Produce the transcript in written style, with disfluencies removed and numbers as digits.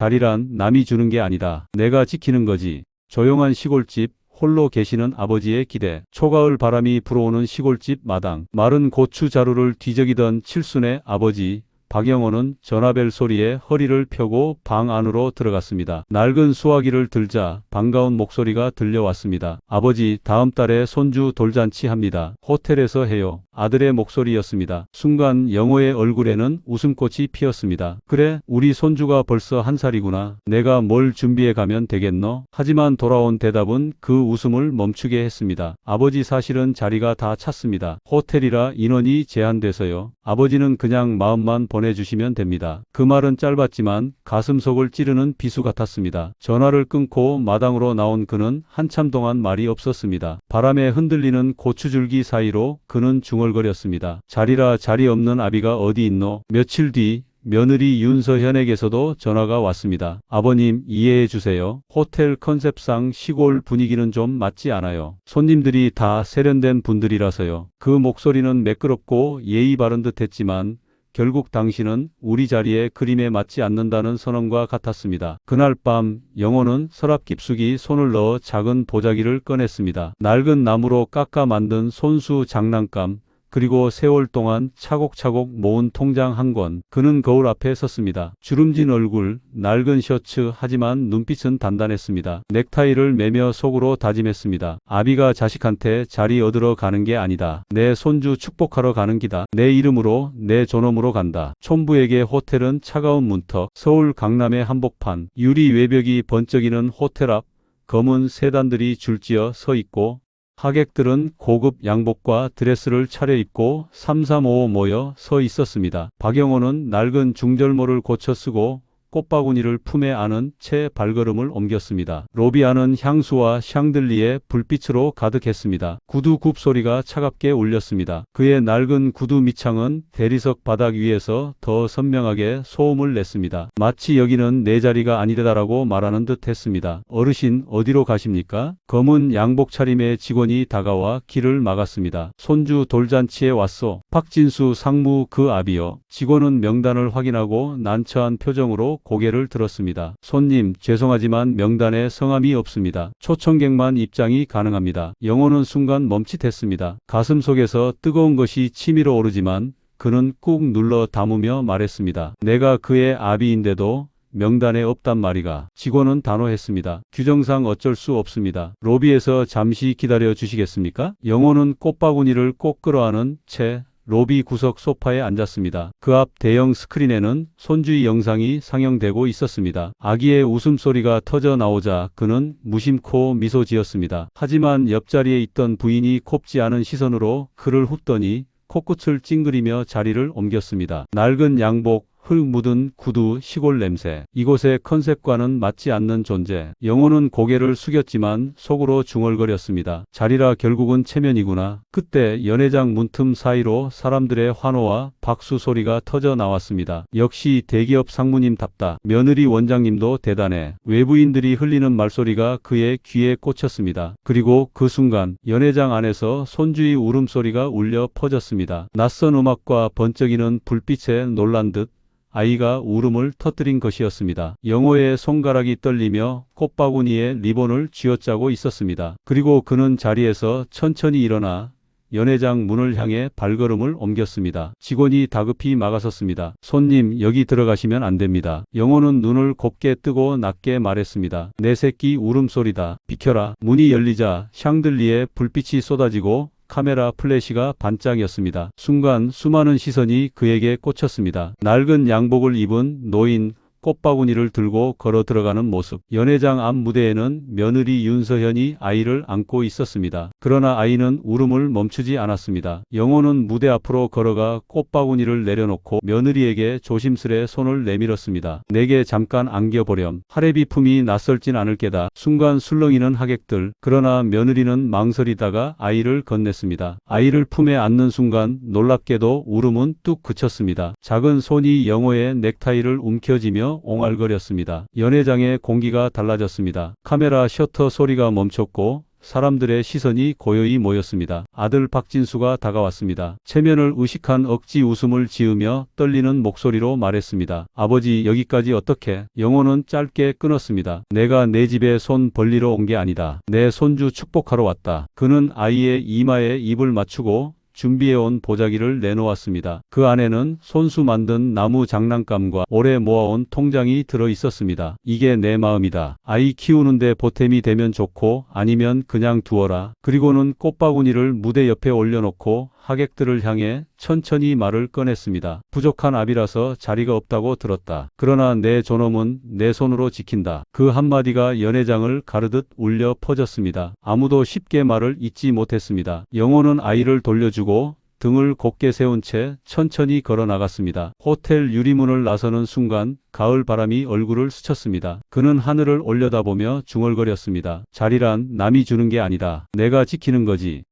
자리란 남이 주는 게 아니다. 내가 지키는 거지. 조용한 시골집, 홀로 계시는 아버지의 기대, 초가을 바람이 불어오는 시골집 마당, 마른 고추 자루를 뒤적이던 칠순의 아버지 박영호는 전화벨 소리에 허리를 펴고 방 안으로 들어갔습니다. 낡은 수화기를 들자 반가운 목소리가 들려왔습니다. 아버지, 다음 달에 손주 돌잔치 합니다. 호텔에서 해요. 아들의 목소리였습니다. 순간 영호의 얼굴에는 웃음꽃이 피었습니다. 그래, 우리 손주가 벌써 1살이구나. 내가 뭘 준비해 가면 되겠노? 하지만 돌아온 대답은 그 웃음을 멈추게 했습니다. 아버지, 사실은 자리가 다 찼습니다. 호텔이라 인원이 제한돼서요. 아버지는 그냥 마음만 보내주시면 됩니다. 그 말은 짧았지만 가슴속을 찌르는 비수 같았습니다. 전화를 끊고 마당으로 나온 그는 한참 동안 말이 없었습니다. 바람에 흔들리는 고추줄기 사이로 그는 중얼거렸습니다. 자리라, 자리 없는 아비가 어디 있노? 며칠 뒤 며느리 윤서현에게서도 전화가 왔습니다. 아버님, 이해해 주세요. 호텔 컨셉상 시골 분위기는 좀 맞지 않아요. 손님들이 다 세련된 분들이라서요. 그 목소리는 매끄럽고 예의 바른 듯 했지만 결국 당신은 우리 자리에 그림에 맞지 않는다는 선언과 같았습니다. 그날 밤 영호는 서랍 깊숙이 손을 넣어 작은 보자기를 꺼냈습니다. 낡은 나무로 깎아 만든 손수 장난감, 그리고 세월 동안 차곡차곡 모은 통장 한 권. 그는 거울 앞에 섰습니다. 주름진 얼굴, 낡은 셔츠, 하지만 눈빛은 단단했습니다. 넥타이를 매며 속으로 다짐했습니다. 아비가 자식한테 자리 얻으러 가는 게 아니다. 내 손주 축복하러 가는 기다. 내 이름으로, 내 존엄으로 간다. 촌부에게 호텔은 차가운 문턱. 서울 강남의 한복판, 유리 외벽이 번쩍이는 호텔 앞, 검은 세단들이 줄지어 서 있고 하객들은 고급 양복과 드레스를 차려입고 335 모여 서 있었습니다. 박영호는 낡은 중절모를 고쳐 쓰고 꽃바구니를 품에 안은 채 발걸음을 옮겼습니다. 로비 안은 향수와 샹들리에 불빛으로 가득했습니다. 구두 굽 소리가 차갑게 울렸습니다. 그의 낡은 구두 밑창은 대리석 바닥 위에서 더 선명하게 소음을 냈습니다. 마치 여기는 내 자리가 아니다라고 말하는 듯 했습니다. 어르신, 어디로 가십니까? 검은 양복 차림의 직원이 다가와 길을 막았습니다. 손주 돌잔치에 왔소. 박진수 상무 그 아비요. 직원은 명단을 확인하고 난처한 표정으로 고개를 들었습니다. 손님, 죄송하지만 명단에 성함이 없습니다. 초청객만 입장이 가능합니다. 영호는 순간 멈칫했습니다. 가슴속에서 뜨거운 것이 치밀어 오르지만 그는 꾹 눌러 담으며 말했습니다. 내가 그의 아비인데도 명단에 없단 말이가. 직원은 단호했습니다. 규정상 어쩔 수 없습니다. 로비에서 잠시 기다려 주시겠습니까? 영호는 꽃바구니를 꼭 끌어안은 채 로비 구석 소파에 앉았습니다. 그 앞 대형 스크린에는 손주의 영상이 상영되고 있었습니다. 아기의 웃음소리가 터져 나오자 그는 무심코 미소 지었습니다. 하지만 옆자리에 있던 부인이 곱지 않은 시선으로 그를 훑더니 코끝을 찡그리며 자리를 옮겼습니다. 낡은 양복, 흙 묻은 구두, 시골 냄새. 이곳의 컨셉과는 맞지 않는 존재. 영호는 고개를 숙였지만 속으로 중얼거렸습니다. 자리라, 결국은 체면이구나. 그때 연회장 문틈 사이로 사람들의 환호와 박수 소리가 터져 나왔습니다. 역시 대기업 상무님답다. 며느리 원장님도 대단해. 외부인들이 흘리는 말소리가 그의 귀에 꽂혔습니다. 그리고 그 순간 연회장 안에서 손주의 울음소리가 울려 퍼졌습니다. 낯선 음악과 번쩍이는 불빛에 놀란 듯 아이가 울음을 터뜨린 것이었습니다. 영호의 손가락이 떨리며 꽃바구니에 리본을 쥐어짜고 있었습니다. 그리고 그는 자리에서 천천히 일어나 연회장 문을 향해 발걸음을 옮겼습니다. 직원이 다급히 막아섰습니다. 손님, 여기 들어가시면 안 됩니다. 영호는 눈을 곱게 뜨고 낮게 말했습니다. 내 새끼 울음소리다. 비켜라. 문이 열리자 샹들리에 불빛이 쏟아지고 카메라 플래시가 반짝였습니다. 순간 수많은 시선이 그에게 꽂혔습니다. 낡은 양복을 입은 노인, 꽃바구니를 들고 걸어 들어가는 모습. 연회장 앞 무대에는 며느리 윤서현이 아이를 안고 있었습니다. 그러나 아이는 울음을 멈추지 않았습니다. 영호는 무대 앞으로 걸어가 꽃바구니를 내려놓고 며느리에게 조심스레 손을 내밀었습니다. 내게 잠깐 안겨보렴. 하레비 품이 낯설진 않을 게다. 순간 술렁이는 하객들. 그러나 며느리는 망설이다가 아이를 건넸습니다. 아이를 품에 안는 순간 놀랍게도 울음은 뚝 그쳤습니다. 작은 손이 영호의 넥타이를 움켜쥐며 옹알거렸습니다. 연회장의 공기가 달라졌습니다. 카메라 셔터 소리가 멈췄고 사람들의 시선이 고요히 모였습니다. 아들 박진수가 다가왔습니다. 체면을 의식한 억지 웃음을 지으며 떨리는 목소리로 말했습니다. 아버지, 여기까지 어떻게? 영호는 짧게 끊었습니다. 내가 내 집에 손 벌리러 온 게 아니다. 내 손주 축복하러 왔다. 그는 아이의 이마에 입을 맞추고 준비해온 보자기를 내놓았습니다. 그 안에는 손수 만든 나무 장난감과 오래 모아온 통장이 들어 있었습니다. 이게 내 마음이다. 아이 키우는데 보탬이 되면 좋고 아니면 그냥 두어라. 그리고는 꽃바구니를 무대 옆에 올려놓고 하객들을 향해 천천히 말을 꺼냈습니다. 부족한 압이라서 자리가 없다고 들었다. 그러나 내 존엄은 내 손으로 지킨다. 그 한마디가 연회장을 가르듯 울려 퍼졌습니다. 아무도 쉽게 말을 잇지 못했습니다. 영호는 아이를 돌려주고 등을 곧게 세운 채 천천히 걸어 나갔습니다. 호텔 유리문을 나서는 순간 가을 바람이 얼굴을 스쳤습니다. 그는 하늘을 올려다보며 중얼거렸습니다. 자리란 남이 주는 게 아니다. 내가 지키는 거지.